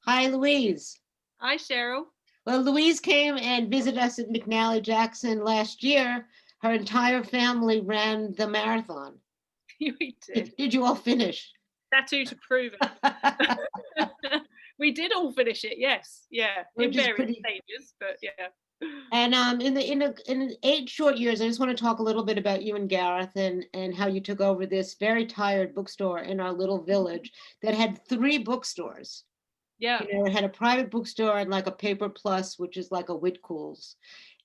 Hi, Louise. Hi, Cheryl. Well, Louise came and visited us at McNally Jackson last year. Her entire family ran the marathon. We did. Did you all finish? Tattoo to prove it. We did all finish it, yes. Yeah, in various stages, but yeah. And in 8 short years, I just want to talk a little bit about you and Gareth and how you took over this very tired bookstore in our little village that had 3 bookstores. Yeah. You know, it had a private bookstore and like a Paper Plus, which is like a Whitcoulls,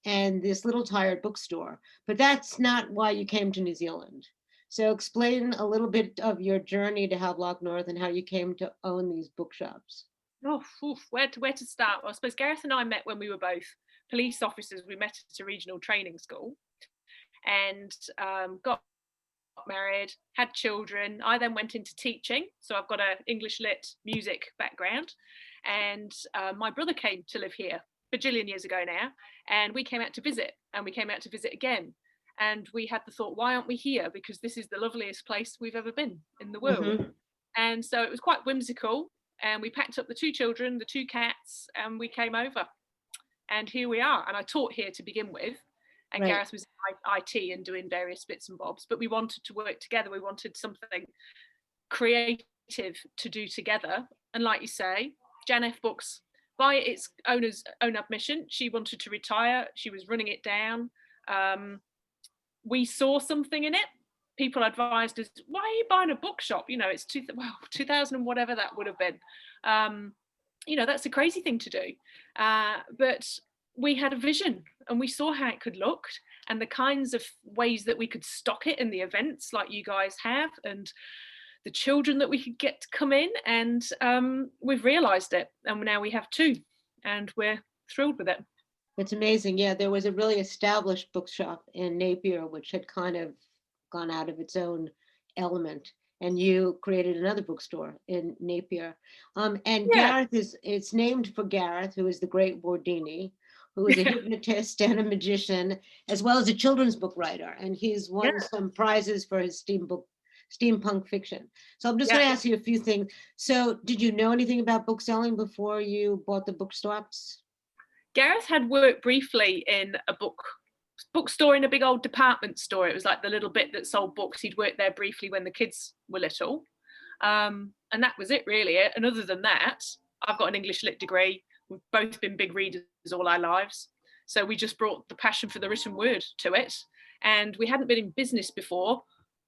and this little tired bookstore. But that's not why you came to New Zealand. So explain a little bit of your journey to Havelock North and how you came to own these bookshops. Oh, where to start? Well, I suppose Gareth and I met when we were both police officers. We met at a regional training school and got married, had children. I then went into teaching. So I've got an English lit music background. And my brother came to live here a bajillion years ago now. And we came out to visit, and we came out to visit again. And we had the thought, why aren't we here? Because this is the loveliest place we've ever been in the world. Mm-hmm. And so it was quite whimsical. And we packed up the 2 children, the 2 cats, and we came over. And here we are. And I taught here to begin with. And right. Gareth was in IT and doing various bits and bobs. But we wanted to work together. We wanted something creative to do together. And like you say, Jan F. Books, by its owner's own admission, she wanted to retire. She was running it down. We saw something in it. People advised us, why are you buying a bookshop? You know, it's 2000 and whatever that would have been. You know, that's a crazy thing to do. But we had a vision and we saw how it could look and the kinds of ways that we could stock it in the events like you guys have and the children that we could get to come in. And we've realised it. And now we have 2 and we're thrilled with it. It's amazing. Yeah, there was a really established bookshop in Napier, which had kind of gone out of its own element. And you created another bookstore in Napier. And yeah. Gareth it's named for Gareth, who is the Great Wardini, who is a hypnotist and a magician, as well as a children's book writer. And he's won some prizes for his steampunk fiction. So I'm just going to ask you a few things. So did you know anything about bookselling before you bought the bookstops? Gareth had worked briefly in a bookstore in a big old department store. It was like the little bit that sold books. He'd worked there briefly when the kids were little. And that was it really. And other than that, I've got an English lit degree. We've both been big readers all our lives. So we just brought the passion for the written word to it. And we hadn't been in business before,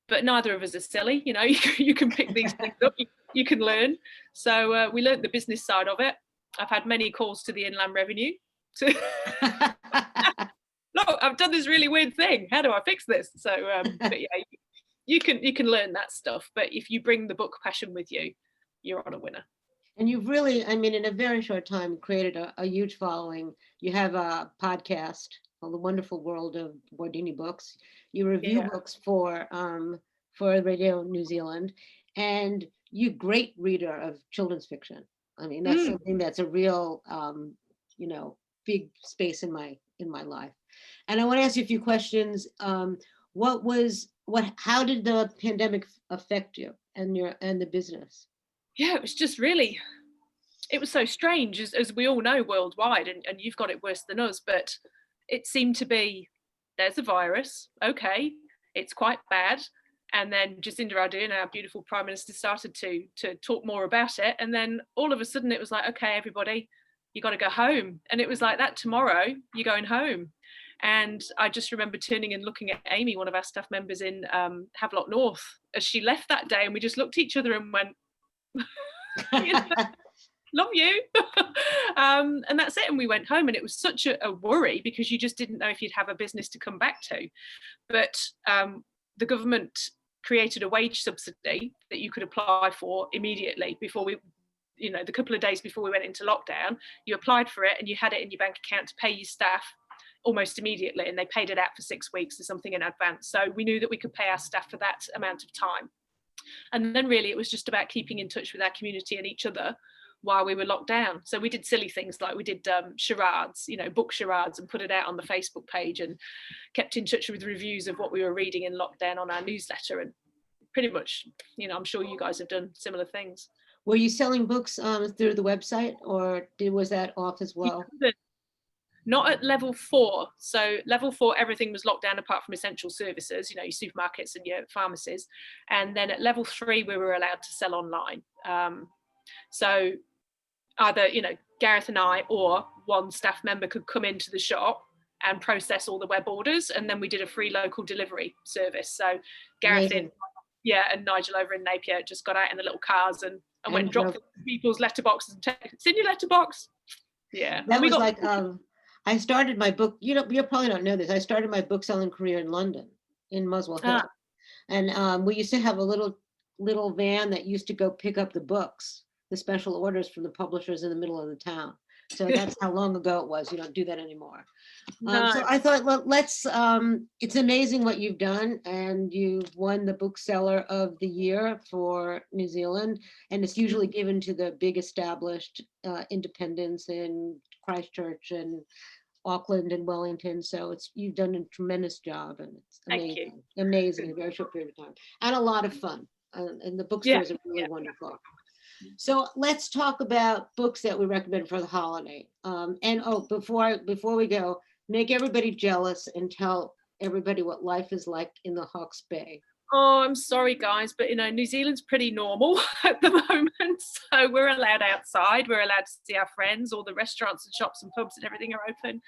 but neither of us are silly. You know, you can pick these things up, you can learn. So we learned the business side of it. I've had many calls to the Inland Revenue. Look, I've done this really weird thing. How do I fix this? So, but yeah, you can learn that stuff. But if you bring the book passion with you, you're on a winner. And you've really, I mean, in a very short time, created a huge following. You have a podcast called The Wonderful World of Wardini Books. You review books for Radio New Zealand, and you're a great reader of children's fiction. I mean, that's something that's a real, you know, big space in my life. And I want to ask you a few questions. How did the pandemic affect you and the business? Yeah, it was just really, it was so strange, as we all know worldwide, and you've got it worse than us, but it seemed to be, there's a virus, okay, it's quite bad. And then Jacinda Ardern, our beautiful Prime Minister, started to talk more about it. And then all of a sudden it was like, okay, everybody, you got to go home. And it was like that, tomorrow, you're going home. And I just remember turning and looking at Amy, one of our staff members in Havelock North, as she left that day, and we just looked at each other and went, you know, love you. And that's it. And we went home, and it was such a worry because you just didn't know if you'd have a business to come back to. But the government created a wage subsidy that you could apply for immediately before we, you know, the couple of days before we went into lockdown. You applied for it and you had it in your bank account to pay your staff almost immediately, and they paid it out for 6 weeks or something in advance. So we knew that we could pay our staff for that amount of time. And then really it was just about keeping in touch with our community and each other while we were locked down. So we did silly things like we did charades, you know, book charades, and put it out on the Facebook page, and kept in touch with reviews of what we were reading in lockdown on our newsletter. And pretty much, you know, I'm sure you guys have done similar things. Were you selling books through the website, or was that off as well? Not at level 4. So level 4, everything was locked down apart from essential services, you know, your supermarkets and your pharmacies. And then at level 3, we were allowed to sell online. So either, you know, Gareth and I or one staff member could come into the shop and process all the web orders. And then we did a free local delivery service. So Gareth and Nigel over in Napier just got out in the little cars and went and dropped people's letterboxes and it's in your letterbox. Yeah. That was like, I started my book, you probably don't know this. I started my book selling career in London, in Muswell Hill. And we used to have a little van that used to go pick up the books, the special orders from the publishers in the middle of the town. So that's how long ago it was. You don't do that anymore. So I thought, well, let's, it's amazing what you've done, and you've won the Bookseller of the Year for New Zealand, and it's usually given to the big established independents in Christchurch and Auckland and Wellington. So you've done a tremendous job, and it's amazing, amazing, in a very short period of time, and a lot of fun. And the bookstores are really wonderful. So let's talk about books that we recommend for the holiday. Before we go, make everybody jealous and tell everybody what life is like in the Hawke's Bay. Oh, I'm sorry, guys, but you know, New Zealand's pretty normal at the moment. So we're allowed outside. We're allowed to see our friends. All the restaurants and shops and pubs and everything are open.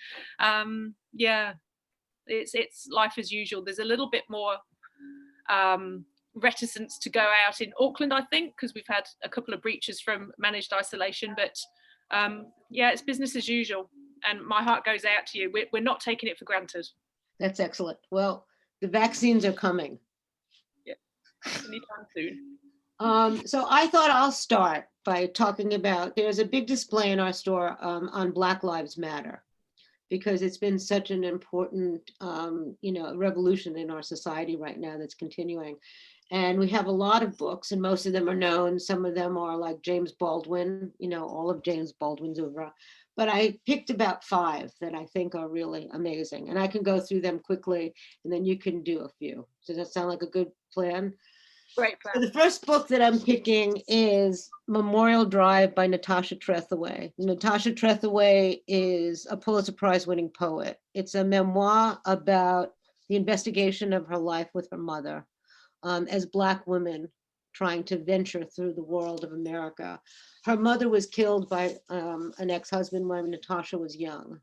It's life as usual. There's a little bit more reticence to go out in Auckland, I think, because we've had a couple of breaches from managed isolation. But it's business as usual. And my heart goes out to you. We're not taking it for granted. That's excellent. Well, the vaccines are coming. Anytime soon. So I thought I'll start by talking about, there's a big display in our store on Black Lives Matter, because it's been such an important, revolution in our society right now that's continuing. And we have a lot of books, and most of them are known. Some of them are like James Baldwin, all of James Baldwin's oeuvre. But I picked about 5 that I think are really amazing. And I can go through them quickly, and then you can do a few. Does that sound like a good plan? Great plan. So the first book that I'm picking is Memorial Drive by Natasha Tretheway. Natasha Tretheway is a Pulitzer Prize winning poet. It's a memoir about the investigation of her life with her mother as Black women trying to venture through the world of America. Her mother was killed by an ex-husband when Natasha was young.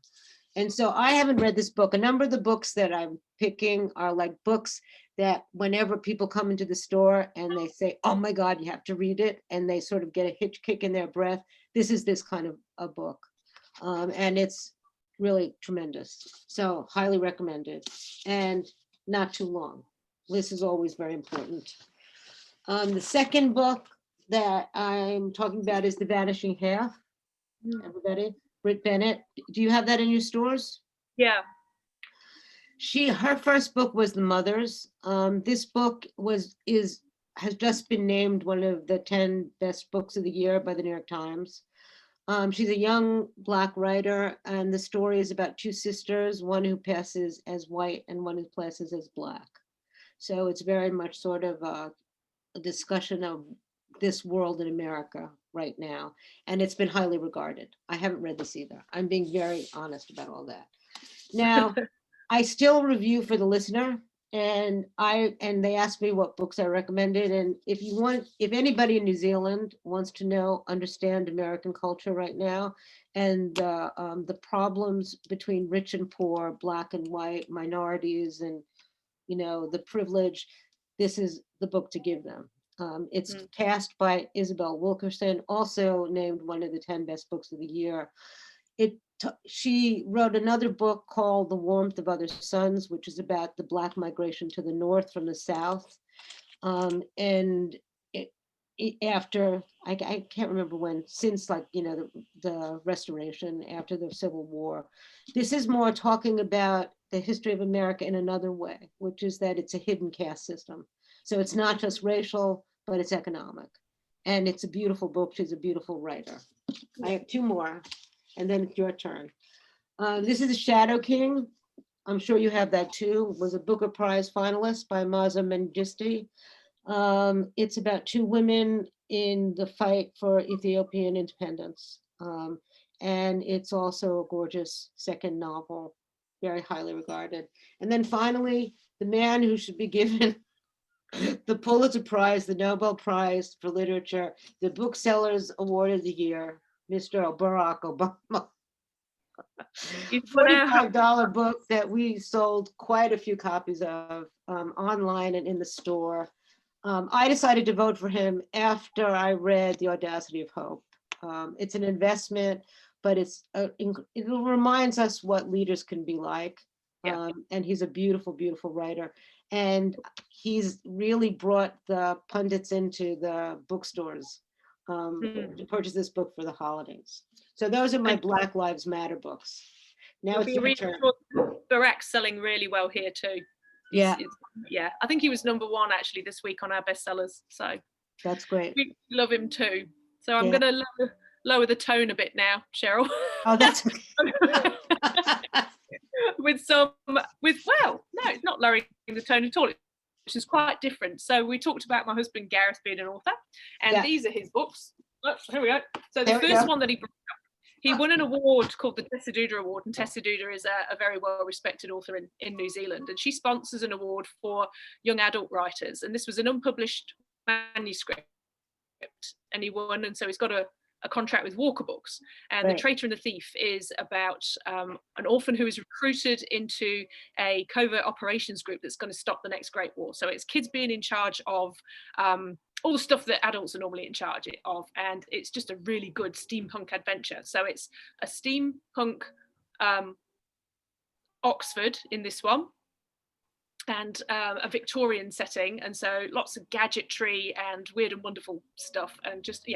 And so I haven't read this book. A number of the books that I'm picking are like books that whenever people come into the store and they say, oh my God, you have to read it, and they sort of get a hitch kick in their breath, this is this kind of a book. And it's really tremendous. So highly recommended, and not too long. This is always very important. The second book that I'm talking about is The Vanishing Half. Everybody, Britt Bennett. Do you have that in your stores? Yeah. Her first book was The Mothers. This book has just been named one of the 10 best books of the year by the New York Times. She's a young Black writer, and the story is about 2 sisters, one who passes as white and one who passes as Black. So it's very much sort of a discussion of this world in America right now, and it's been highly regarded. I haven't read this either. I'm being very honest about all that. Now, I still review for the listener, and they asked me what books I recommended. And if anybody in New Zealand wants to understand American culture right now, and the problems between rich and poor, Black and white, minorities, and the privilege, this is the book to give them. It's cast by Isabel Wilkerson, also named one of the 10 best books of the year. She wrote another book called The Warmth of Other Suns, which is about the Black migration to the North from the South. After, I can't remember when, since the Restoration, after the Civil War. This is more talking about the history of America in another way, which is that it's a hidden caste system. So it's not just racial, but it's economic. And it's a beautiful book. She's a beautiful writer. I have 2 more, and then it's your turn. This is The Shadow King. I'm sure you have that too. It was a Booker Prize finalist by Maza Mengistu. It's about two women in the fight for Ethiopian independence. And it's also a gorgeous second novel, very highly regarded. And then finally, the man who should be given the Pulitzer Prize, the Nobel Prize for Literature, the Booksellers Award of the Year, Mr. Barack Obama. $45 book that we sold quite a few copies of online and in the store. I decided to vote for him after I read The Audacity of Hope. It's an investment, but it reminds us what leaders can be like. Yeah. And he's a beautiful, beautiful writer. And he's really brought the pundits into the bookstores to purchase this book for the holidays. So those are my Black Lives Matter books. Now it's your turn. Barack's selling really well here too. Yeah. Yeah. I think he was #1 actually this week on our bestsellers. So that's great. We love him too. So I'm going to lower the tone a bit now, Cheryl. Oh, that's okay. No, it's not lowering the tone at all, which is quite different. So we talked about my husband Gareth being an author, and these are his books. Oh, here we go. So the first one that he brought up, he won an award called the Tessa Duda Award, and Tessa Duda is a very well-respected author in New Zealand, and she sponsors an award for young adult writers, and this was an unpublished manuscript, and he won, and so he's got a contract with Walker Books. And The Traitor and the Thief is about an orphan who is recruited into a covert operations group that's going to stop the next Great War. So it's kids being in charge of all the stuff that adults are normally in charge of, and it's just a really good steampunk adventure. So it's a steampunk Oxford in this one, and a Victorian setting, and so lots of gadgetry and weird and wonderful stuff, and just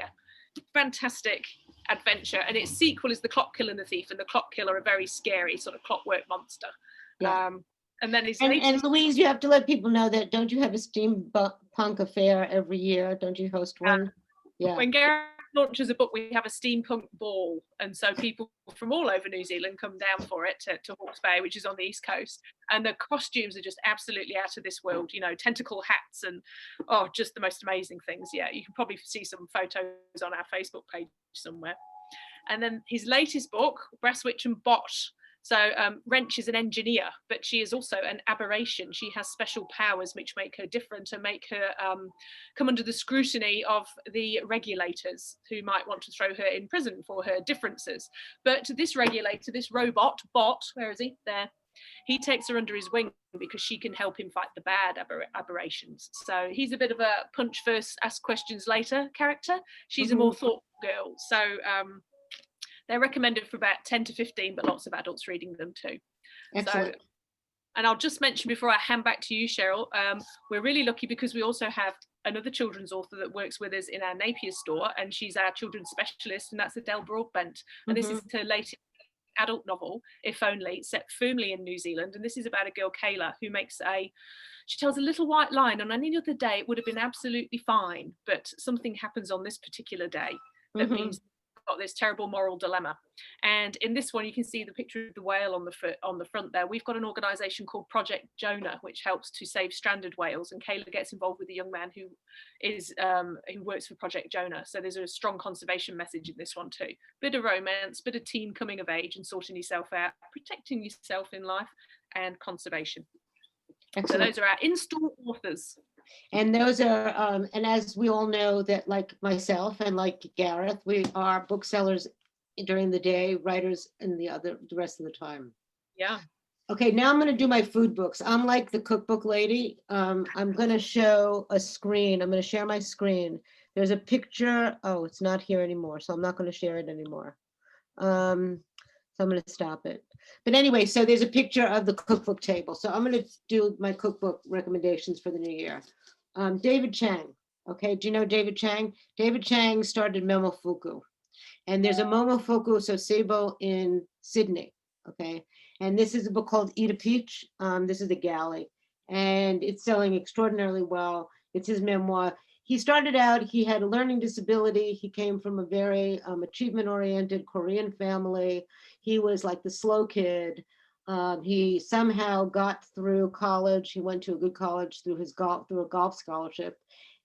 fantastic adventure. And its sequel is The Clockill and the Thief, and the Clockill are a very scary sort of clockwork monster. And then and Louise, you have to let people know that, don't you have a steampunk affair every year? Don't you host one? When Gareth launches a book, we have a steampunk ball, and so people from all over New Zealand come down for it to Hawke's Bay, which is on the east coast, and the costumes are just absolutely out of this world, tentacle hats and just the most amazing things. You can probably see some photos on our Facebook page somewhere. And then his latest book, Brass Witch and Bot. So Wrench is an engineer, but she is also an aberration. She has special powers which make her different and make her come under the scrutiny of the regulators, who might want to throw her in prison for her differences. But this regulator, this robot, Bot, where is he? There. He takes her under his wing because she can help him fight the bad aberrations. So he's a bit of a punch first, ask questions later character. She's a more thoughtful girl. So they're recommended for about 10 to 15, but lots of adults reading them too. Excellent. So, and I'll just mention before I hand back to you, Cheryl, we're really lucky because we also have another children's author that works with us in our Napier store, and she's our children's specialist, and that's Adele Broadbent. And this is her latest adult novel, If Only, set firmly in New Zealand. And this is about a girl, Kayla, who she tells a little white line. On any other day, it would have been absolutely fine, but something happens on this particular day that means got this terrible moral dilemma. And in this one, you can see the picture of the whale on the front there. We've got an organisation called Project Jonah, which helps to save stranded whales, and Kayla gets involved with a young man who works for Project Jonah. So there's a strong conservation message in this one too. Bit of romance, bit of teen coming of age and sorting yourself out, protecting yourself in life, and conservation. Excellent. So those are our in-store authors. And those are, and as we all know, that like myself and like Gareth, we are booksellers during the day, writers in the rest of the time. Yeah. Okay, now I'm going to do my food books. I'm like the cookbook lady. I'm going to show a screen. I'm going to share my screen. There's a picture. Oh, it's not here anymore, so I'm not going to share it anymore. So I'm going to stop it. But anyway, so there's a picture of the cookbook table. So I'm going to do my cookbook recommendations for the new year. David Chang. Okay, do you know David Chang? David Chang started Momofuku. And there's a Momofuku Sosebo in Sydney. Okay, and this is a book called Eat a Peach. This is the galley. And it's selling extraordinarily well. It's his memoir. He started out, he had a learning disability. He came from a very achievement-oriented Korean family. He was like the slow kid. He somehow got through college. He went to a good college through through a golf scholarship.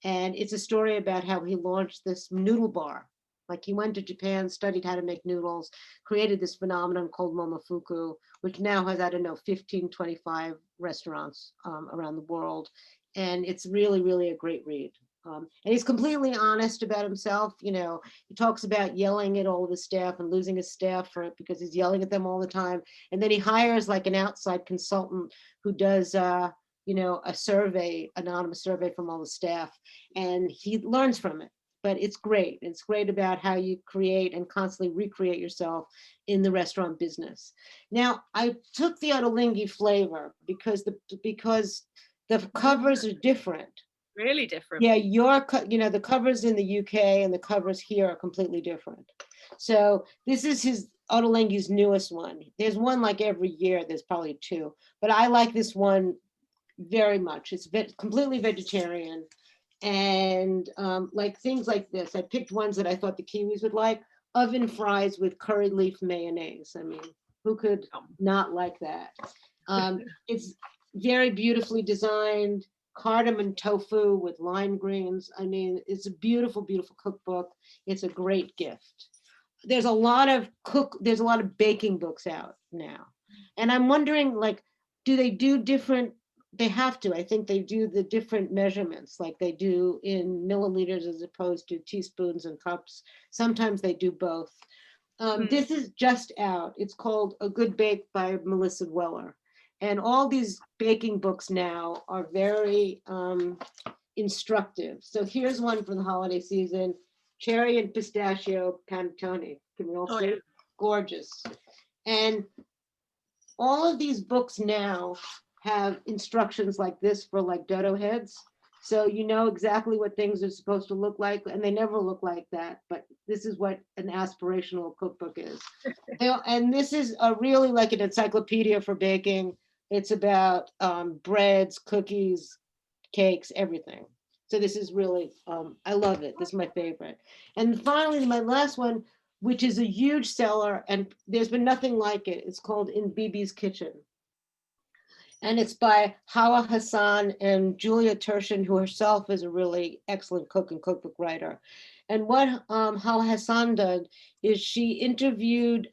And it's a story about how he launched this noodle bar. Like he went to Japan, studied how to make noodles, created this phenomenon called Momofuku, which now has, I don't know, 15, 25 restaurants around the world. And it's really, really a great read. And he's completely honest about himself. You know, he talks about yelling at all of his staff and losing his staff for it because he's yelling at them all the time. And then he hires like an outside consultant who does, you know, a survey, anonymous survey from all the staff, and he learns from it. But it's great. It's great about how you create and constantly recreate yourself in the restaurant business. Now, I took the Ottolenghi flavor because the covers are different. Really different. Yeah, you know, the covers in the UK and the covers here are completely different. So this is his Ottolenghi's newest one. There's one like every year, there's probably two, but I like this one very much. It's completely vegetarian. And like things like this, I picked ones that I thought the Kiwis would like. Oven fries with curry leaf mayonnaise. I mean, who could not like that? It's very beautifully designed, cardamom tofu with lime greens. I mean, it's a beautiful, beautiful cookbook. It's a great gift. There's a lot of baking books out now. And I'm wondering, like, do they do different? They have to. I think they do the different measurements, like they do in milliliters as opposed to teaspoons and cups. Sometimes they do both. This is just out. It's called A Good Bake by Melissa Weller. And all these baking books now are very instructive. So here's one for the holiday season: cherry and pistachio panettone. Can we all see? Yeah. Gorgeous. And all of these books now have instructions like this for like dodo heads. So you know exactly what things are supposed to look like, and they never look like that, but this is what an aspirational cookbook is. And this is a really like an encyclopedia for baking. It's about breads, cookies, cakes, everything. So this is really, I love it. This is my favorite. And finally, my last one, which is a huge seller, and there's been nothing like it. It's called In Bibi's Kitchen. And it's by Hawa Hassan and Julia Tershin, who herself is a really excellent cook and cookbook writer. And what Hawa Hassan did is she interviewed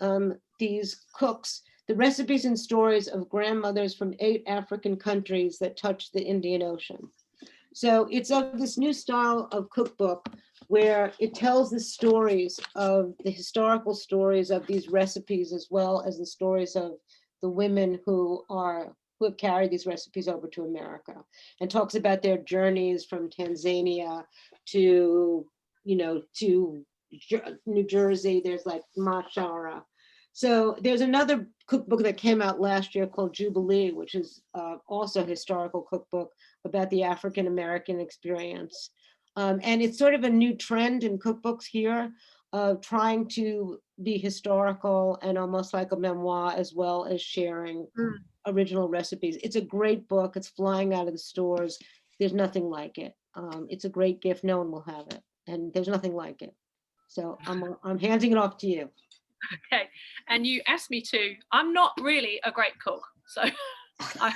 these cooks, the recipes and stories of grandmothers from 8 African countries that touched the Indian Ocean. So it's of this new style of cookbook where it tells the stories of the historical stories of these recipes, as well as the stories of the women who have carried these recipes over to America, and talks about their journeys from Tanzania to, you know, to New Jersey. There's like Mashara. So there's another cookbook that came out last year called Jubilee, which is also a historical cookbook about the African American experience. And it's sort of a new trend in cookbooks here of trying to be historical and almost like a memoir, as well as sharing original recipes. It's a great book. It's flying out of the stores. There's nothing like it. It's a great gift. No one will have it, and there's nothing like it. So I'm handing it off to you. Okay, and you asked me to. I'm not really a great cook, so I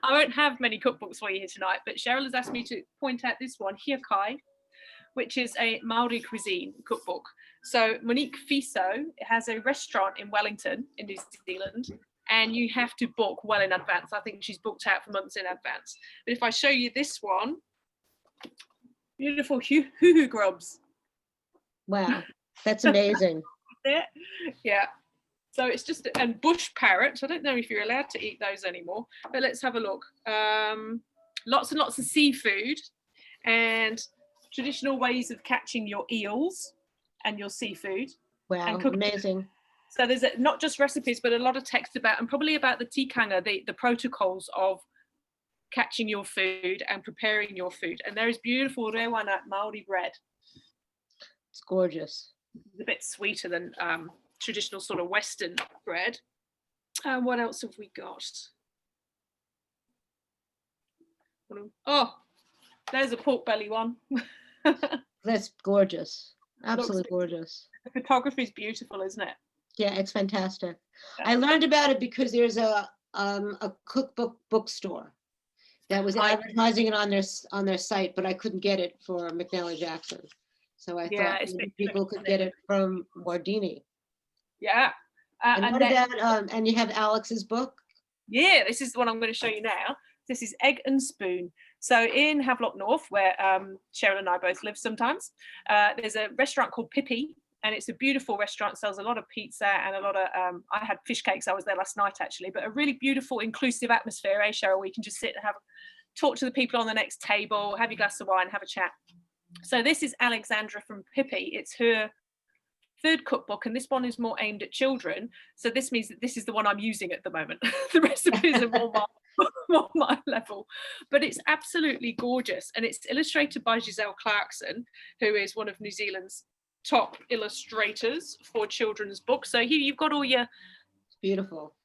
won't have many cookbooks for you here tonight. But Cheryl has asked me to point out this one, A.K.A, which is a Maori cuisine cookbook. So Monique Fiso has a restaurant in Wellington, in New Zealand, and you have to book well in advance. I think she's booked out for months in advance. But if I show you this one, beautiful hoo-hoo grubs. Wow, that's amazing. Yeah. So it's just, and bush parrots. I don't know if you're allowed to eat those anymore, but let's have a look. Lots and lots of seafood and traditional ways of catching your eels and your seafood. Wow, amazing. So there's not just recipes, but a lot of text about, and probably about the tikanga, the protocols of catching your food and preparing your food. And there is beautiful rewana Maori bread. It's gorgeous. It's a bit sweeter than traditional sort of Western bread. What else have we got? Oh, there's a pork belly one. That's gorgeous. Absolutely gorgeous. The photography is beautiful, isn't it? Yeah, it's fantastic. I learned about it because there's a cookbook bookstore that was I advertising it on their site, but I couldn't get it for McNally Jackson. So I Yeah, thought it's maybe been people could get it from Wardini. yeah. And And what then about, and you have Alex's book? yeah, this is the one I'm going to show you now. This is Egg and Spoon. So in Havelock North, where Cheryl and I both live sometimes, there's a restaurant called Pippi, and it's a beautiful restaurant. Sells a lot of pizza and a lot of. I had fish cakes. I was there last night actually, but a really beautiful, inclusive atmosphere. Eh, Cheryl? Where you can just sit and talk to the people on the next table, have your glass of wine, have a chat. So this is Alexandra from Pippi. It's her third cookbook, and this one is more aimed at children. So this means that this is the one I'm using at the moment. The recipes are more my level, but it's absolutely gorgeous, and it's illustrated by Giselle Clarkson, who is one of New Zealand's top illustrators for children's books. So here you've got It's beautiful.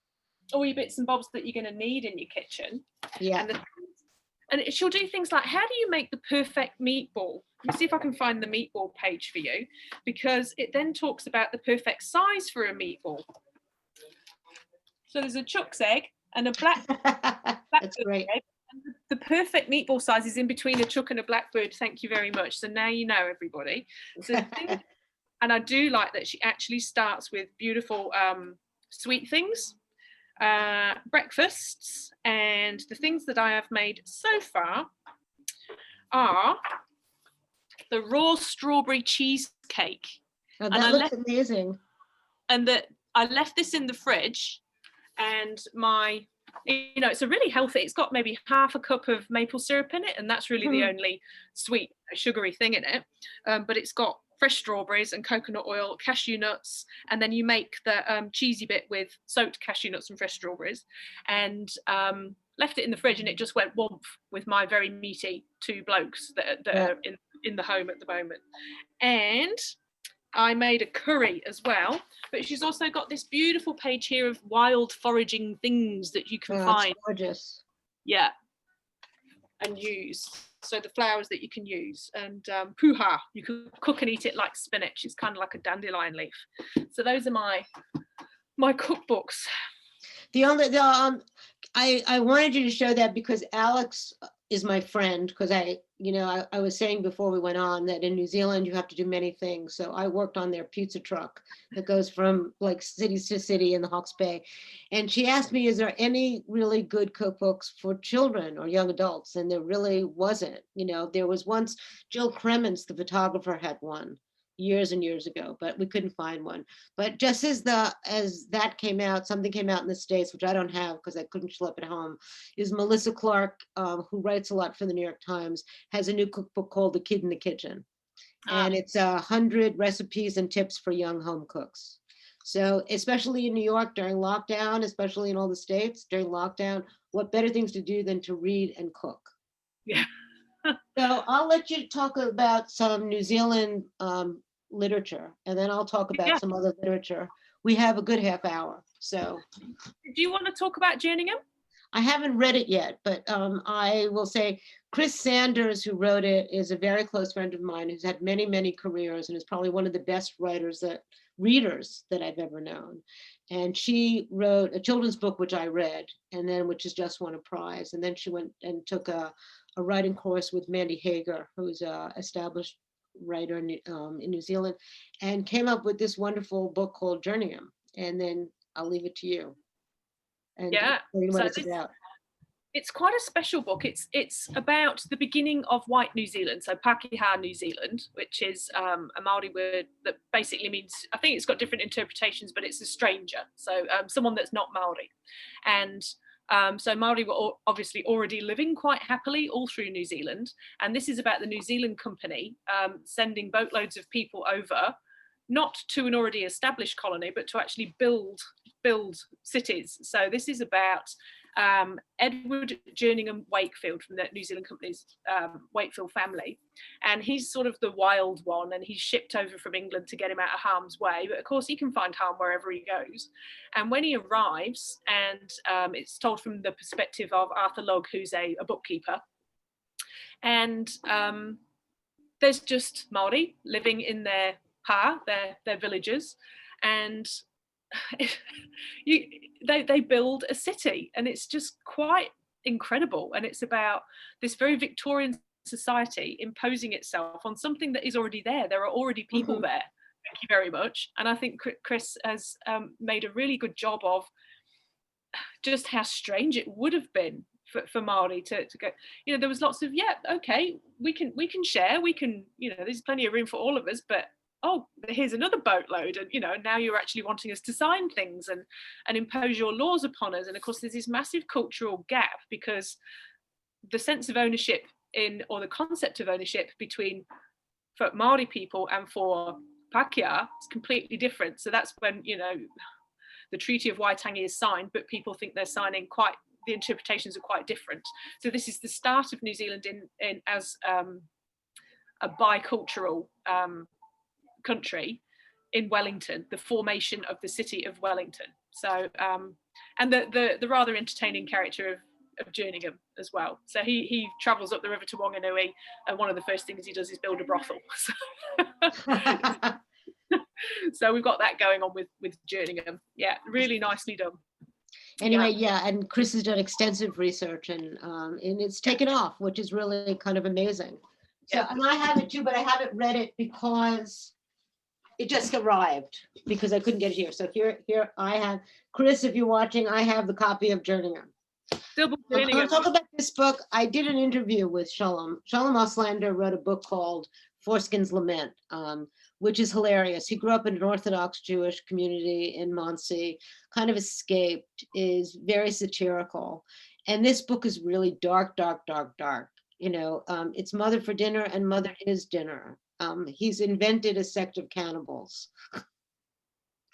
all your bits and bobs that you're going to need in your kitchen. Yeah. And she'll do things like, how do you make the perfect meatball? Let me see if I can find the meatball page for you, because it then talks about the perfect size for a meatball. So there's a Chuck's egg and a That's great. egg. And the perfect meatball size is in between a Chuck and a blackbird. Thank you very much. So now you know, everybody. So and I do like that she actually starts with beautiful sweet things, breakfasts, and the things that I have made so far are the raw strawberry cheesecake. Oh, that looks amazing. And that I left this in the fridge, and it's a really healthy, it's got maybe half a cup of maple syrup in it, and that's really the only sweet sugary thing in it, but it's got fresh strawberries and coconut oil, cashew nuts, and then you make the cheesy bit with soaked cashew nuts and fresh strawberries, and left it in the fridge, and it just went womp with my very meaty two blokes that are in the home at the moment. And I made a curry as well, but she's also got this beautiful page here of wild foraging things that you can find. Gorgeous. Yeah, and use. So the flowers that you can use, and puha, you can cook and eat it like spinach. It's kind of like a dandelion leaf. So those are my cookbooks. I wanted you to show that because Alex is my friend, because I was saying before we went on that in New Zealand you have to do many things. So I worked on their pizza truck that goes from like city to city in the Hawke's Bay. And she asked me, is there any really good cookbooks for children or young adults? And there really wasn't. There was once Jill Cremens, the photographer, had one years and years ago, but we couldn't find one. But just as that came out, something came out in the States, which I don't have because I couldn't schlep it home, is Melissa Clark, who writes a lot for the New York Times, has a new cookbook called The Kid in the Kitchen. And it's 100 recipes and tips for young home cooks. So especially in New York during lockdown, especially in all the states during lockdown, what better things to do than to read and cook? Yeah. So I'll let you talk about some New Zealand literature, and then I'll talk about some other literature. We have a good half hour. So do you want to talk about Jerningham? I haven't read it yet, but I will say Chris Sanders, who wrote it, is a very close friend of mine who's had many, many careers and is probably one of the best readers that I've ever known. And she wrote a children's book, which I read, and then which has just won a prize. And then she went and took a writing course with Mandy Hager, who's an established writer in New Zealand, and came up with this wonderful book called Jerningham. And then I'll leave it to you. And what it's about. It's quite a special book. It's about the beginning of white New Zealand, so Pākehā New Zealand, which is a Māori word that basically means, I think it's got different interpretations, but it's a stranger, so someone that's not Māori. And so Māori were obviously already living quite happily all through New Zealand, and this is about the New Zealand Company sending boatloads of people over, not to an already established colony, but to actually build cities. So this is about Edward Jerningham Wakefield from the New Zealand Company's Wakefield family, and he's sort of the wild one, and he's shipped over from England to get him out of harm's way, but of course he can find harm wherever he goes. And when he arrives, and it's told from the perspective of Arthur Logg, who's a bookkeeper, and there's just Māori living in their pa, their villages, and they build a city, and it's just quite incredible. And it's about this very Victorian society imposing itself on something that is already there. There are already people there. Thank you very much. And I think Chris has made a really good job of just how strange it would have been for Marty to go. There was lots of, okay, we can share, we can, there's plenty of room for all of us, but oh, here's another boatload, and now you're actually wanting us to sign things and impose your laws upon us. And of course there's this massive cultural gap, because the sense of ownership or the concept of ownership for Māori people and for Pākehā is completely different. So that's when the Treaty of Waitangi is signed, but people think they're signing the interpretations are quite different. So this is the start of New Zealand in as a bicultural country in Wellington, the formation of the city of Wellington. So and the rather entertaining character of Jerningham as well. So he travels up the river to Wanganui, and one of the first things he does is build a brothel. So we've got that going on with Jerningham. Yeah, really nicely done. Anyway, and Chris has done extensive research, and it's taken off, which is really kind of amazing. So, and I have it too, but I haven't read it because it just arrived, because I couldn't get it here. So here I have, Chris, if you're watching, I have the copy of Jerningham. I'm going to talk about this book. I did an interview with Shalom. Shalom Auslander wrote a book called Foreskin's Lament, which is hilarious. He grew up in an Orthodox Jewish community in Muncie, kind of escaped, is very satirical. And this book is really dark, dark, dark, dark. It's Mother for Dinner and Mother is Dinner. He's invented a sect of cannibals.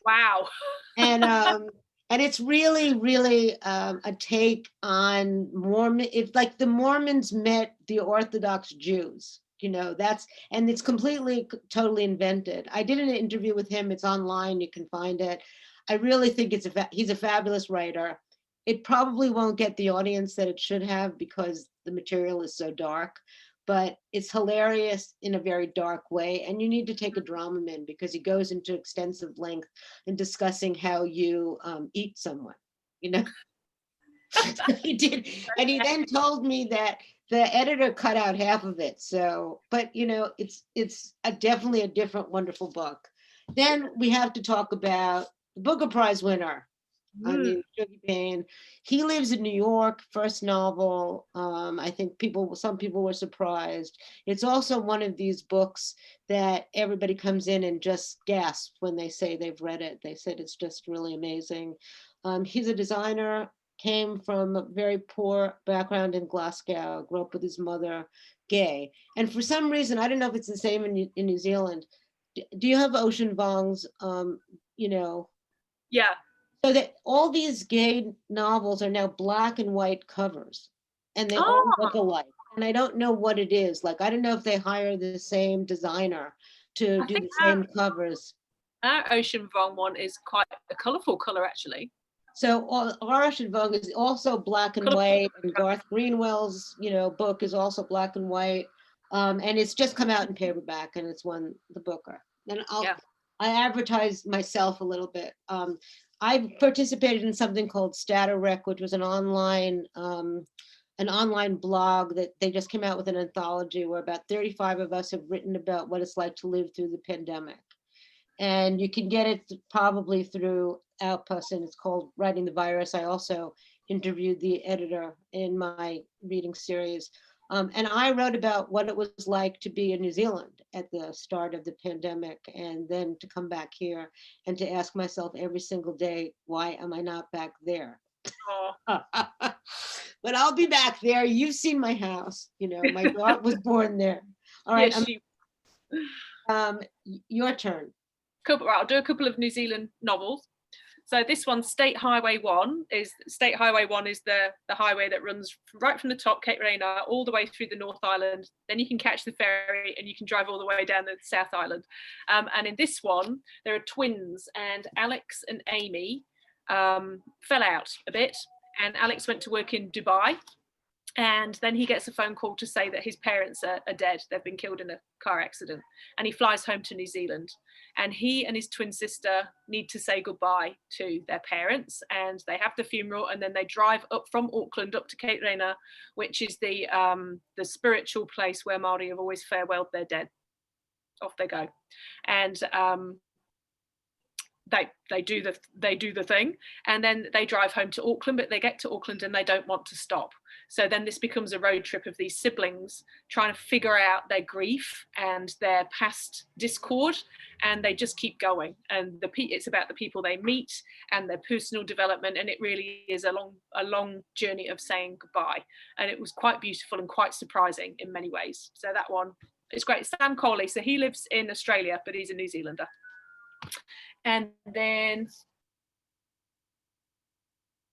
Wow. And it's really, really a take on Mormon. It's like the Mormons met the Orthodox Jews. And it's completely, totally invented. I did an interview with him. It's online. You can find it. I really think he's a fabulous writer. It probably won't get the audience that it should have, because the material is so dark, but it's hilarious in a very dark way. And you need to take a Dramamine, because he goes into extensive length in discussing how you eat someone, He did. And he then told me that the editor cut out half of it. So, but it's definitely a different, wonderful book. Then we have to talk about the Booker Prize winner. Shuggie Bain. He lives in New York, first novel. I think some people were surprised. It's also one of these books that everybody comes in and just gasps when they say they've read it. They said it's just really amazing. He's a designer, came from a very poor background in Glasgow, grew up with his mother, gay. And for some reason, I don't know if it's the same in New Zealand. Do you have Ocean Vuong's, Yeah. So that all these gay novels are now black and white covers, and they all look alike. And I don't know what it is. Like, I don't know if they hire the same designer to do the same covers. Our Ocean Vuong one is quite a colourful colour, actually. So our Ocean Vuong is also black and white, and Garth Greenwell's, book is also black and white. And it's just come out in paperback, and it's won the Booker. And I advertise myself a little bit. I participated in something called Statorec, which was an online blog that they just came out with, an anthology where about 35 of us have written about what it's like to live through the pandemic. And you can get it probably through Outpost, and it's called Writing the Virus. I also interviewed the editor in my reading series. And I wrote about what it was like to be in New Zealand at the start of the pandemic, and then to come back here and to ask myself every single day, why am I not back there? But I'll be back there. You've seen my house. My daughter was born there. All right. Your turn. I'll do a couple of New Zealand novels. So this one, State Highway 1 is the highway that runs right from the top, Cape Rena, all the way through the North Island. Then you can catch the ferry and you can drive all the way down the South Island. And in this one, there are twins, and Alex and Amy fell out a bit. And Alex went to work in Dubai, And then he gets a phone call to say that his parents are dead. They've been killed in a car accident. And he flies home to New Zealand. And he and his twin sister need to say goodbye to their parents. And they have the funeral. And then they drive up from Auckland up to Cape Rena, which is the spiritual place where Māori have always farewelled their dead. Off they go. And they do the thing, and then they drive home to Auckland, but they get to Auckland and they don't want to stop. So then this becomes a road trip of these siblings trying to figure out their grief and their past discord, and they just keep going. And it's about the people they meet and their personal development, and it really is a long journey of saying goodbye. And it was quite beautiful and quite surprising in many ways. So that one is great. Sam Coley, so he lives in Australia, but he's a New Zealander. And then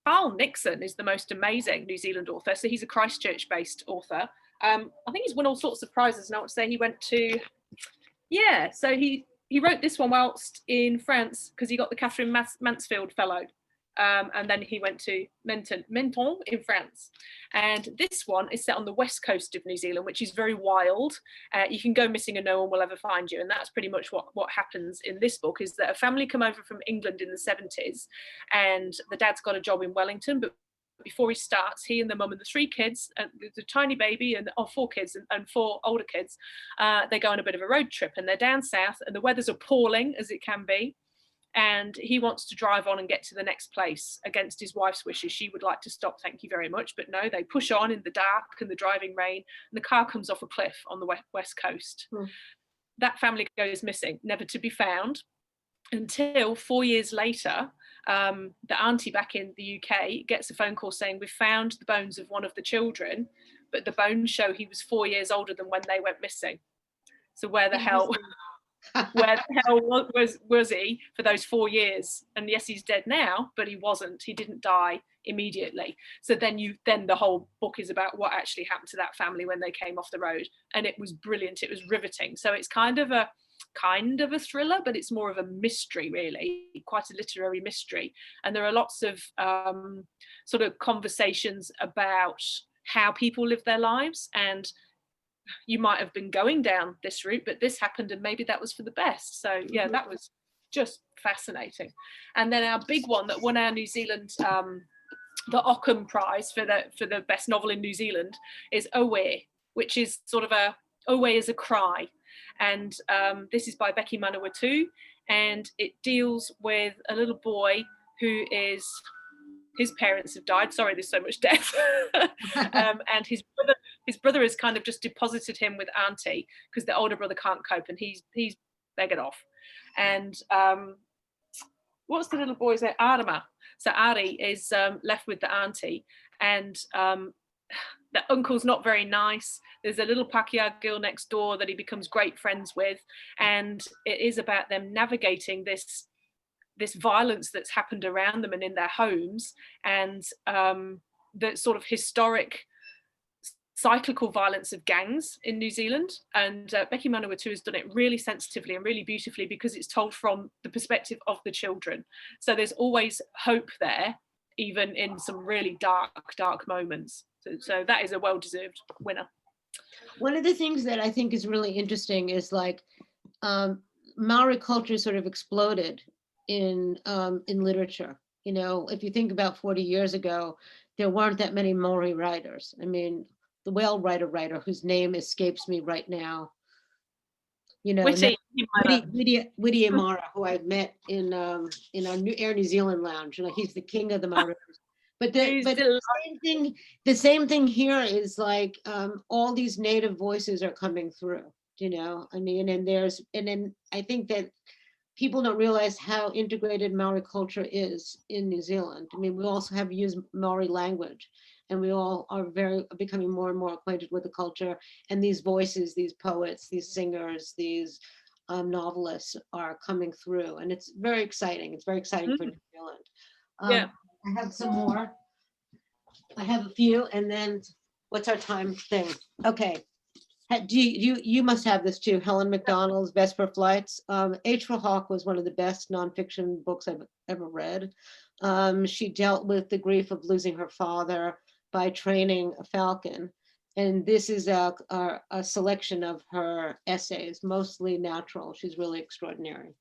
Carl Nixon is the most amazing New Zealand author. So he's a Christchurch-based author. I think he's won all sorts of prizes. And I want to say he went to, so he wrote this one whilst in France because he got the Catherine Mansfield Fellow. And then he went to Menton in France. And this one is set on the west coast of New Zealand, which is very wild. You can go missing and no one will ever find you. And that's pretty much what happens in this book, is that a family come over from England in the 70s, and the dad's got a job in Wellington, but before he starts, he and the mum and the 3 kids, and the tiny baby, and 4 kids and 4 older kids, they go on a bit of a road trip, and they're down south, and the weather's appalling as it can be. And he wants to drive on and get to the next place against his wife's wishes. She would like to stop, thank you very much. But no, they push on in the dark and the driving rain, and the car comes off a cliff on the west coast. That family goes missing, never to be found, until 4 years later, the auntie back in the UK gets a phone call saying, we've found the bones of one of the children, but the bones show he was 4 years older than when they went missing. So where the hell was he for those 4 years? And yes, he's dead now, but he wasn't. He didn't die immediately. So then the whole book is about what actually happened to that family when they came off the road. And it was brilliant. It was riveting. So it's kind of a thriller, but it's more of a mystery, really, quite a literary mystery. And there are lots of sort of conversations about how people live their lives, and you might have been going down this route, but this happened and maybe that was for the best. So yeah, that was just fascinating. And then our big one that won our New Zealand, the Ockham Prize for the best novel in New Zealand, is Owe, which is sort of Owe is a cry. And this is by Becky Manawatu, and it deals with a little boy who his parents have died. Sorry, there's so much death. And his brother has kind of just deposited him with auntie because the older brother can't cope, and he's beggared off. And what's the little boy's name? Arima. So Ari is left with the auntie, and the uncle's not very nice. There's a little Pakeha girl next door that he becomes great friends with, and it is about them navigating this violence that's happened around them and in their homes, and the sort of historic cyclical violence of gangs in New Zealand. And Becky Manawatu has done it really sensitively and really beautifully because it's told from the perspective of the children. So there's always hope there, even in some really dark moments. So that is a well-deserved winner. One of the things that I think is really interesting is like Maori culture sort of exploded in literature. You know, if you think about 40 years ago, there weren't that many Maori writers. I mean, the whale writer whose name escapes me right now, you know, Witty Amara, who I met in our Air New Zealand lounge. You know, he's the king of the Maori. But the same thing here is like all these native voices are coming through. You know, I mean, and then I think that people don't realize how integrated Maori culture is in New Zealand. I mean, we also have used Maori language, and we all are becoming more and more acquainted with the culture. And these voices, these poets, these singers, these novelists are coming through, and it's very exciting. It's very exciting for New Zealand. Yeah. I have some more. I have a few, and then what's our time thing? Okay. You must have this too. Helen McDonald's Vesper Flights. H for Hawk was one of the best nonfiction books I've ever read. She dealt with the grief of losing her father, by training a falcon. And this is a selection of her essays, mostly natural. She's really extraordinary.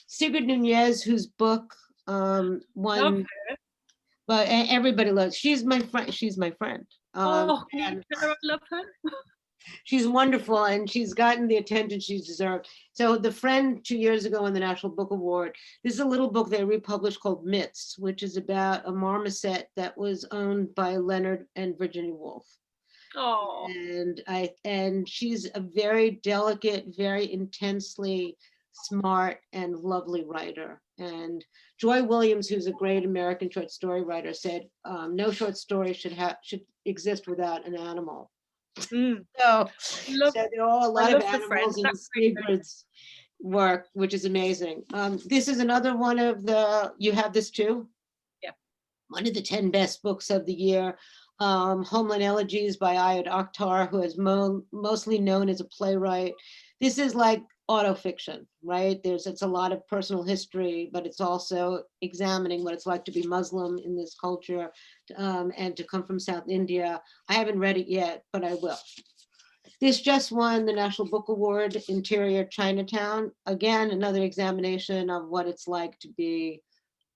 Sigrid Nunez, whose book Love won, her. but everybody loves. She's my friend. She's my friend. Oh, And I love her. she's wonderful, and she's gotten the attention she's deserved. So The Friend 2 years ago won the National Book Award. This is a little book they republished called Myths, which is about a marmoset that was owned by Leonard and Virginia Woolf. Oh, And she's a very delicate, very intensely smart and lovely writer. And Joy Williams, who's a great American short story writer, said no short story should exist without an animal. mm. So, Love, so there are a lot I of love The Friend. animals in That's great. Sigrid's work, which is amazing. This is another one of the, you have this too? Yeah. One of the 10 best books of the year. Homeland Elegies by Ayad Akhtar, who is mostly known as a playwright. This is like autofiction, right? It's a lot of personal history, but it's also examining what it's like to be Muslim in this culture, and to come from South India. I haven't read it yet, but I will. This just won the National Book Award, Interior Chinatown. Again, another examination of what it's like to be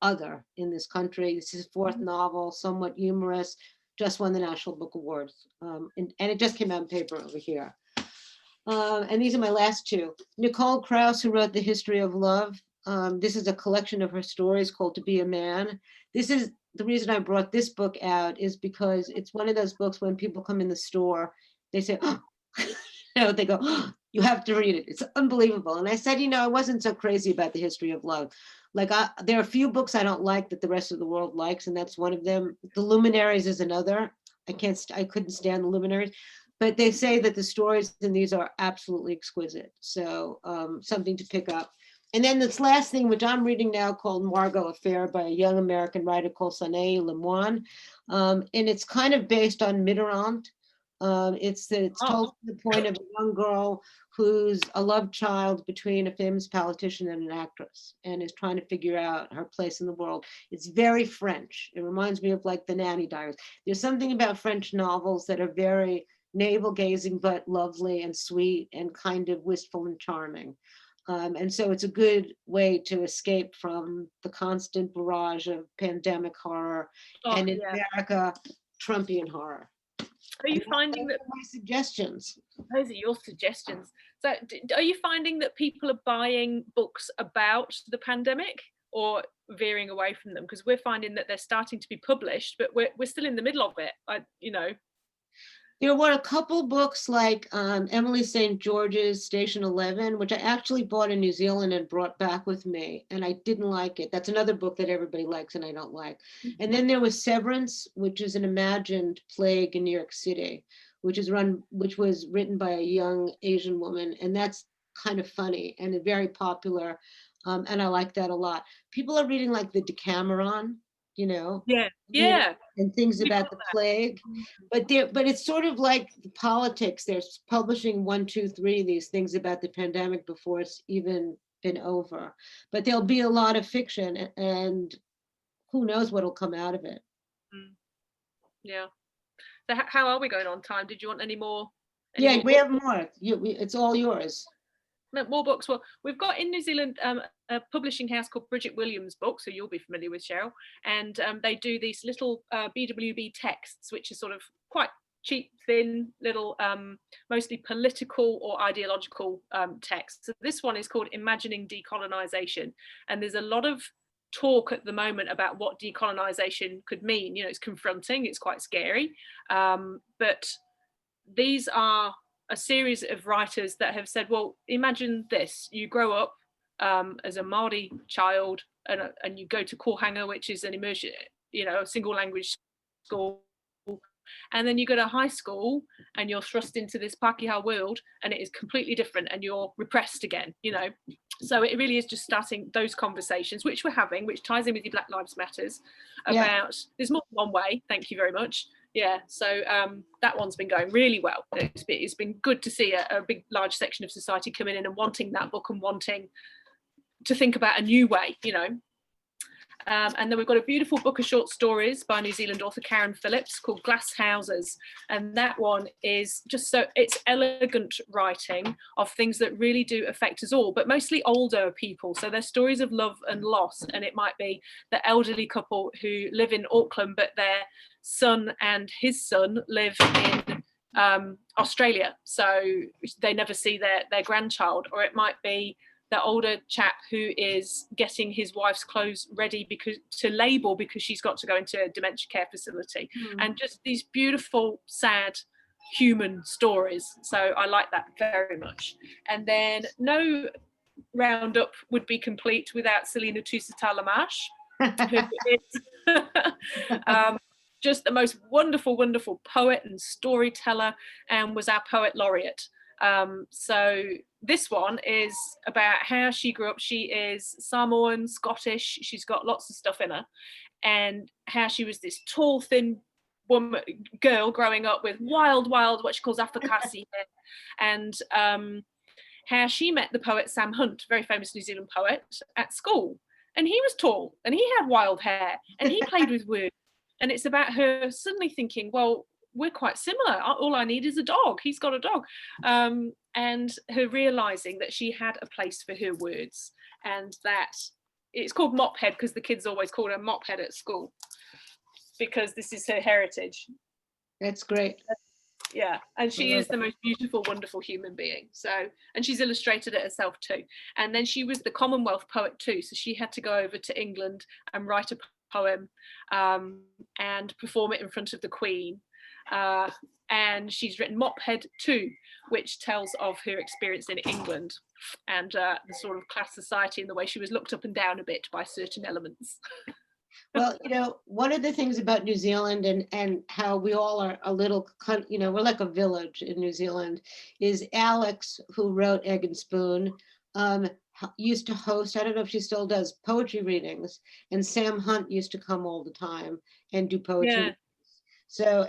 other in this country. This is his fourth novel, somewhat humorous, just won the National Book Award. And it just came out in paper over here. And these are my last two. Nicole Krauss, who wrote The History of Love. This is a collection of her stories called To Be a Man. This is the reason I brought this book out, is because it's one of those books when people come in the store, they say, oh, they go, oh, you have to read it. It's unbelievable. And I said, I wasn't so crazy about The History of Love. Like there are a few books I don't like that the rest of the world likes, and that's one of them. The Luminaries is another. I couldn't stand The Luminaries, but they say that the stories in these are absolutely exquisite. So something to pick up. And then this last thing, which I'm reading now, called Margot Affair by a young American writer called Sanae Lemoine. And it's kind of based on Mitterrand. It's told to the point of a young girl who's a love child between a famous politician and an actress, and is trying to figure out her place in the world. It's very French. It reminds me of like the Nanny Diaries. There's something about French novels that are very navel-gazing, but lovely and sweet and kind of wistful and charming. And so it's a good way to escape from the constant barrage of pandemic horror and in America, Trumpian horror. Are you finding that my suggestions? Those are your suggestions. So are you finding that people are buying books about the pandemic or veering away from them? Because we're finding that they're starting to be published, but we're still in the middle of it. There were a couple books like Emily St. George's Station 11, which I actually bought in New Zealand and brought back with me, and I didn't like it. That's another book that everybody likes and I don't like. And then there was Severance, which is an imagined plague in New York City, which was written by a young Asian woman, and that's kind of funny and very popular, and I like that a lot. People are reading like the Decameron, and things about the plague, but it's sort of like politics. They're publishing 1, 2, 3 these things about the pandemic before it's even been over, but there'll be a lot of fiction, and who knows what'll come out of it. Yeah. So how are we going on time? Did you want any more? Yeah, we have more. It's all yours. More books. Well, we've got in New Zealand a publishing house called Bridget Williams Books, who you'll be familiar with, Cheryl, and they do these little BWB texts, which are sort of quite cheap, thin, little, mostly political or ideological texts. So this one is called Imagining Decolonisation, and there's a lot of talk at the moment about what decolonisation could mean. It's confronting, it's quite scary, but these are a series of writers that have said, well, imagine this: you grow up as a Māori child, and you go to Kohanga, which is an immersion, a single language school, and then you go to high school and you're thrust into this Pākehā world, and it is completely different, and you're repressed again. So it really is just starting those conversations, which we're having, which ties in with your Black Lives Matters, about there's more than one way. Thank you very much. Yeah, so that one's been going really well. It's been good to see a big, large section of society coming in and wanting that book and wanting to think about a new way, And then we've got a beautiful book of short stories by New Zealand author Karen Phillips called Glass Houses. And that one is just so, it's elegant writing of things that really do affect us all, but mostly older people. So they're stories of love and loss. And it might be the elderly couple who live in Auckland, but their son and his son live in Australia. So they never see their grandchild. Or it might be the older chap who is getting his wife's clothes ready to label because she's got to go into a dementia care facility. And just these beautiful, sad human stories. So I like that very much. And then no roundup would be complete without Selina Tusitala-Marsh, who is just the most wonderful, wonderful poet and storyteller, and was our poet laureate. So this one is about how she grew up. She is Samoan, Scottish. She's got lots of stuff in her, and how she was this tall, thin girl growing up with wild, what she calls Afakasi hair, and how she met the poet Sam Hunt, very famous New Zealand poet, at school. And he was tall, and he had wild hair, and he played with words. And it's about her suddenly thinking, well, we're quite similar. All I need is a dog. He's got a dog. And her realizing that she had a place for her words, and that it's called Mophead because the kids always call her Mophead at school because this is her heritage. That's great. Yeah, and she is the most beautiful, wonderful human being. So, and she's illustrated it herself too. And then she was the Commonwealth poet too. So she had to go over to England and write a poem and perform it in front of the Queen. And she's written Mophead 2, which tells of her experience in England and the sort of class society and the way she was looked up and down a bit by certain elements. Well, one of the things about New Zealand and how we all are a little, we're like a village in New Zealand, is Alex, who wrote Egg and Spoon, used to host, I don't know if she still does, poetry readings, and Sam Hunt used to come all the time and do poetry. Yeah. So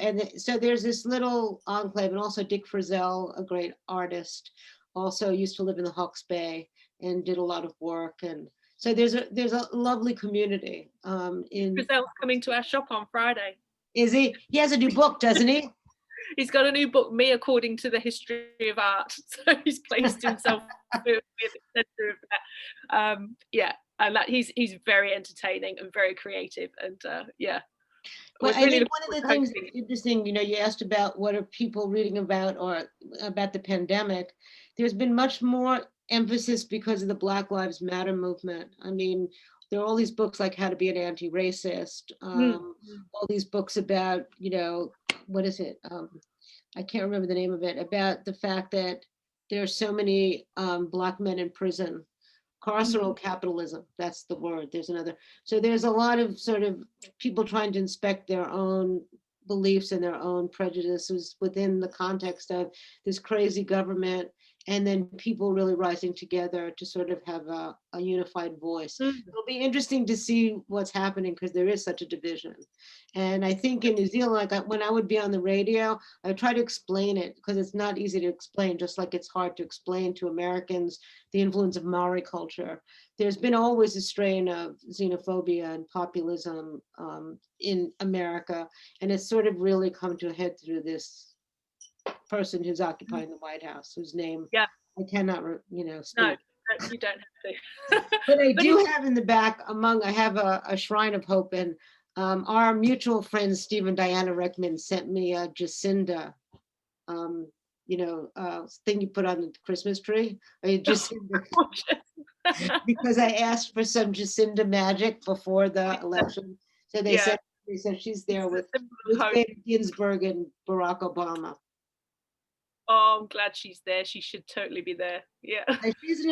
there's this little enclave, and also Dick Frizzell, a great artist, also used to live in the Hawke's Bay and did a lot of work. And so there's a lovely community. Frizzell's coming to our shop on Friday. Is he? He has a new book, doesn't he? He's got a new book, Me According to the History of Art. So he's placed himself at the center of that. Yeah, and he's very entertaining and very creative, and yeah. Well, I think one of the things that's interesting, you asked about what are people reading about or about the pandemic. There's been much more emphasis because of the Black Lives Matter movement. I mean, there are all these books like How to Be an Anti-Racist, all these books about, what is it? I can't remember the name of it, about the fact that there are so many Black men in prison. Carceral capitalism, that's the word. There's another. So there's a lot of sort of people trying to inspect their own beliefs and their own prejudices within the context of this crazy government, and then people really rising together to sort of have a unified voice. It'll be interesting to see what's happening because there is such a division. And I think in New Zealand, like when I would be on the radio, I would try to explain it because it's not easy to explain, just like it's hard to explain to Americans the influence of Maori culture. There's been always a strain of xenophobia and populism in America, and it's sort of really come to a head through this person who's occupying the White House, whose name I cannot, speak. No, you don't have to. But I do have in the back I have a shrine of hope, and our mutual friend Steve and Diana Reckman sent me a Jacinda, thing you put on the Christmas tree. Because I asked for some Jacinda magic before the election, so they said she's there with David Ginsburg and Barack Obama. Oh, I'm glad she's there. She should totally be there. Yeah. She's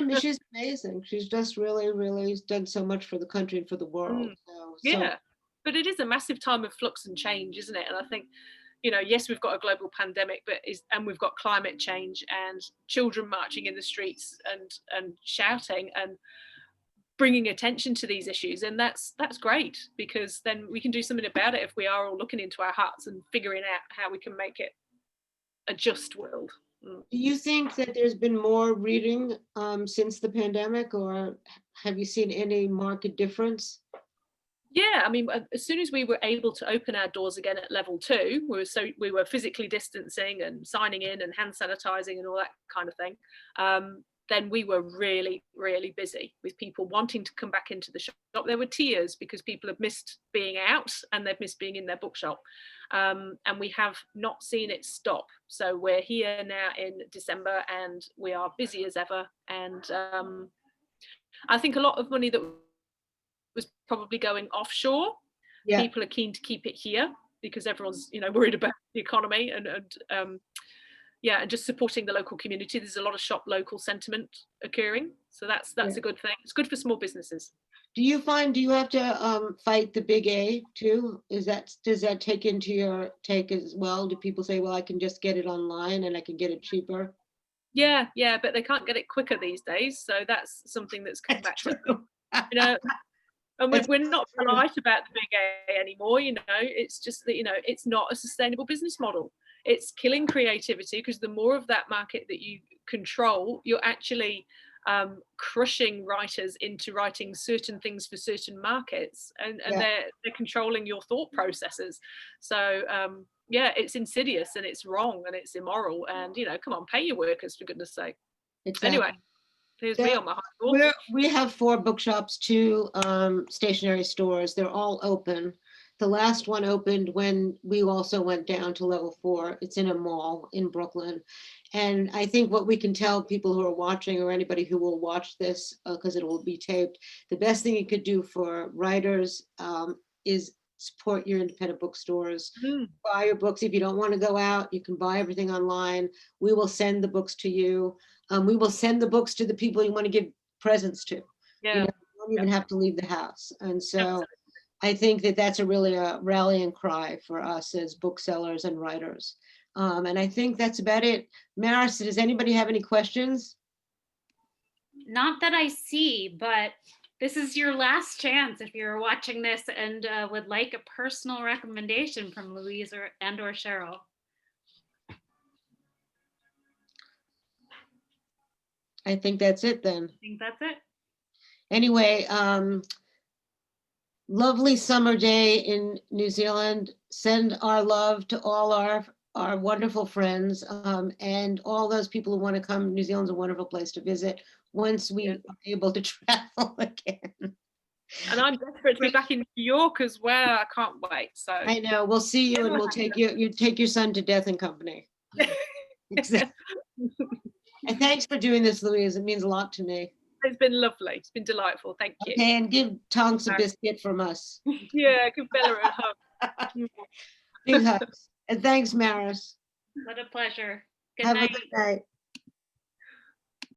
amazing. She's just really, really done so much for the country and for the world. Yeah. But it is a massive time of flux and change, isn't it? And I think, yes, we've got a global pandemic, and we've got climate change and children marching in the streets and shouting and bringing attention to these issues. And that's great, because then we can do something about it if we are all looking into our hearts and figuring out how we can make it a just world. Do you think that there's been more reading since the pandemic, or have you seen any marked difference? Yeah, I mean, as soon as we were able to open our doors again at level 2, we were physically distancing and signing in and hand sanitizing and all that kind of thing. Then we were really, really busy with people wanting to come back into the shop. There were tears because people have missed being out and they've missed being in their bookshop. And we have not seen it stop. So we're here now in December and we are busy as ever. And I think a lot of money that was probably going offshore. Yeah. People are keen to keep it here because everyone's, worried about the economy and just supporting the local community. There's a lot of shop local sentiment occurring, so that's a good thing. It's good for small businesses. Do you have to fight the big A too? Does that take as well? Do people say, well, I can just get it online and I can get it cheaper? Yeah, but they can't get it quicker these days, so that's something that's come back to. And we're not polite about the big A anymore, it's just that, it's not a sustainable business model. It's killing creativity because the more of that market that you control, you're actually crushing writers into writing certain things for certain markets, and they're controlling your thought processes. So it's insidious and it's wrong and it's immoral, and come on, pay your workers, for goodness sake. Exactly. Anyway, here's me on my high horse. We have 4 bookshops, 2 stationery stores. They're all open. The last one opened when we also went down to level 4. It's in a mall in Brooklyn. And I think what we can tell people who are watching, or anybody who will watch this, because it will be taped, the best thing you could do for writers is support your independent bookstores. Buy your books. If you don't want to go out, you can buy everything online. We will send the books to you. We will send the books to the people you want to give presents to. Yeah. You don't even have to leave the house. And so I think that's really a rallying cry for us as booksellers and writers. And I think that's about it. Maris, does anybody have any questions? Not that I see, but this is your last chance if you're watching this and would like a personal recommendation from Louise or Cheryl. I think that's it then. I think that's it. Anyway, lovely summer day in New Zealand. Send our love to all our wonderful friends and all those people who want to come. New Zealand's a wonderful place to visit once we are able to travel again. And I'm desperate to be back in New York as well. I can't wait. So I know. We'll see you and we'll take you take your son to Death and Company. Exactly. And thanks for doing this, Louise. It means a lot to me. It's been lovely. It's been delightful. Thank you. Okay, and give Tonks a biscuit from us. Yeah, give Bella a hug. Big hugs. And thanks, Maris. What a pleasure. Good Have night. a good night.